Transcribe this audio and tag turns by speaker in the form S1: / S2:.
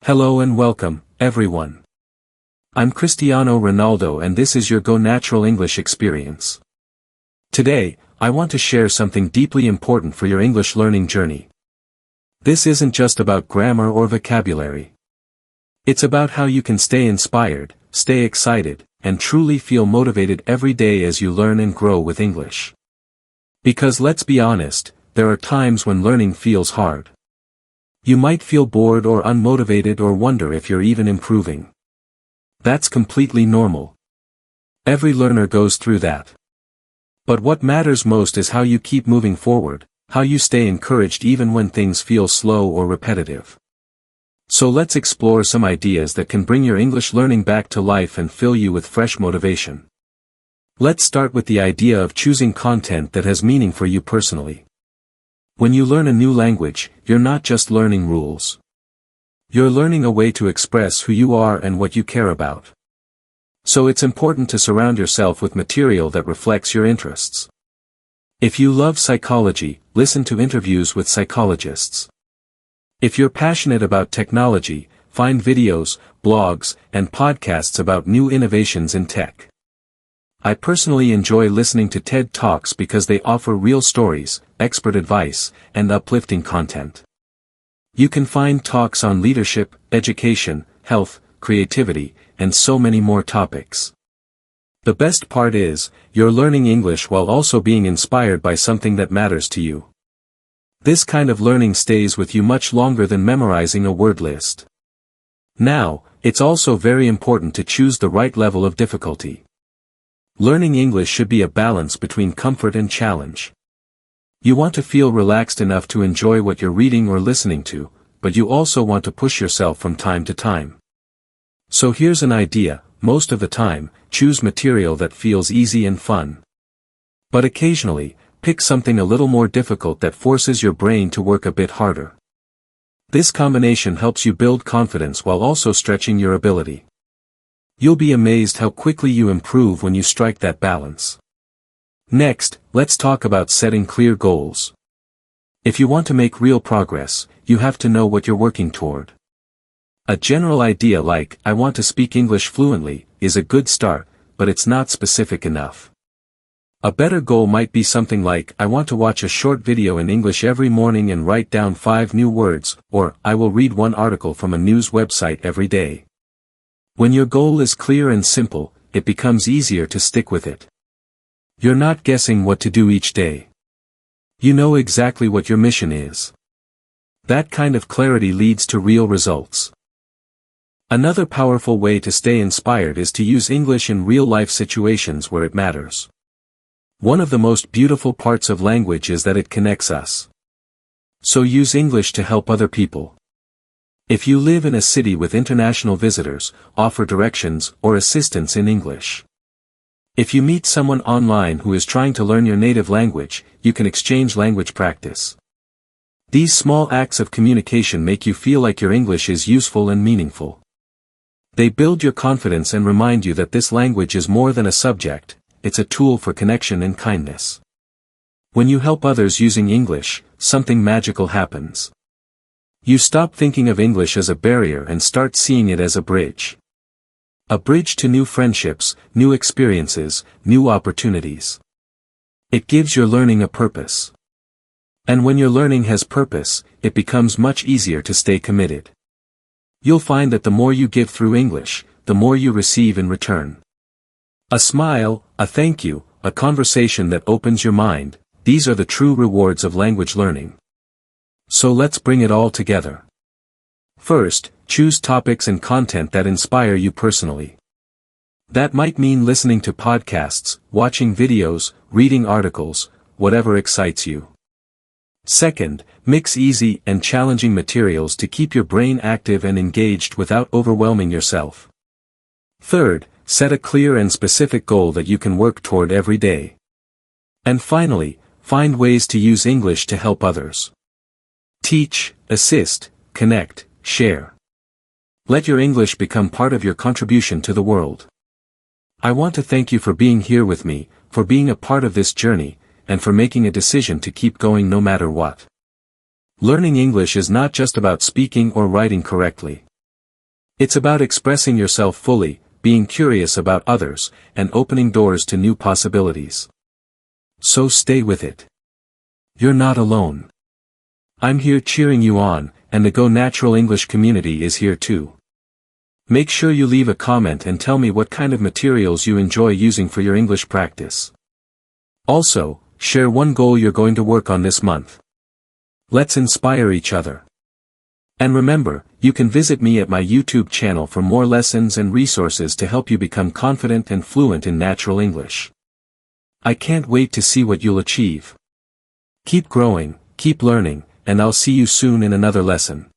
S1: Hello and welcome, everyone. I'm Cristiano Ronaldo and this is your Go Natural English experience. Today, I want to share something deeply important for your English learning journey. This isn't just about grammar or vocabulary. It's about how you can stay inspired, stay excited, and truly feel motivated every day as you learn and grow with English. Because let's be honest, there are times when learning feels hard. You might feel bored or unmotivated or wonder if you're even improving. That's completely normal. Every learner goes through that. But what matters most is how you keep moving forward, how you stay encouraged even when things feel slow or repetitive. So let's explore some ideas that can bring your English learning back to life and fill you with fresh motivation. Let's start with the idea of choosing content that has meaning for you personally. When you learn a new language, you're not just learning rules. You're learning a way to express who you are and what you care about. So it's important to surround yourself with material that reflects your interests. If you love psychology, listen to interviews with psychologists. If you're passionate about technology, find videos, blogs, and podcasts about new innovations in tech. I personally enjoy listening to TED Talks because they offer real stories, expert advice, and uplifting content. You can find talks on leadership, education, health, creativity, and so many more topics. The best part is, you're learning English while also being inspired by something that matters to you. This kind of learning stays with you much longer than memorizing a word list. Now, it's also very important to choose the right level of difficulty. Learning English should be a balance between comfort and challenge. You want to feel relaxed enough to enjoy what you're reading or listening to, but you also want to push yourself from time to time. So here's an idea: most of the time, choose material that feels easy and fun. But occasionally, pick something a little more difficult that forces your brain to work a bit harder. This combination helps you build confidence while also stretching your ability. You'll be amazed how quickly you improve when you strike that balance. Next, let's talk about setting clear goals. If you want to make real progress, you have to know what you're working toward. A general idea like, "I want to speak English fluently," is a good start, but it's not specific enough. A better goal might be something like, "I want to watch a short video in English every morning and write down 5 new words," or, "I will read 1 article from a news website every day." When your goal is clear and simple, it becomes easier to stick with it. You're not guessing what to do each day. You know exactly what your mission is. That kind of clarity leads to real results. Another powerful way to stay inspired is to use English in real-life situations where it matters. One of the most beautiful parts of language is that it connects us. So use English to help other people. If you live in a city with international visitors, offer directions or assistance in English. If you meet someone online who is trying to learn your native language, you can exchange language practice. These small acts of communication make you feel like your English is useful and meaningful. They build your confidence and remind you that this language is more than a subject, it's a tool for connection and kindness. When you help others using English, something magical happens. You stop thinking of English as a barrier and start seeing it as a bridge. A bridge to new friendships, new experiences, new opportunities. It gives your learning a purpose. And when your learning has purpose, it becomes much easier to stay committed. You'll find that the more you give through English, the more you receive in return. A smile, a thank you, a conversation that opens your mind, these are the true rewards of language learning. So let's bring it all together. First, choose topics and content that inspire you personally. That might mean listening to podcasts, watching videos, reading articles, whatever excites you. Second, mix easy and challenging materials to keep your brain active and engaged without overwhelming yourself. Third, set a clear and specific goal that you can work toward every day. And finally, find ways to use English to help others. Teach, assist, connect, share. Let your English become part of your contribution to the world. I want to thank you for being here with me, for being a part of this journey, and for making a decision to keep going no matter what. Learning English is not just about speaking or writing correctly. It's about expressing yourself fully, being curious about others, and opening doors to new possibilities. So stay with it. You're not alone. I'm here cheering you on, and the Go Natural English community is here too. Make sure you leave a comment and tell me what kind of materials you enjoy using for your English practice. Also, share one goal you're going to work on this month. Let's inspire each other. And remember, you can visit me at my YouTube channel for more lessons and resources to help you become confident and fluent in natural English. I can't wait to see what you'll achieve. Keep growing, keep learning, and I'll see you soon in another lesson.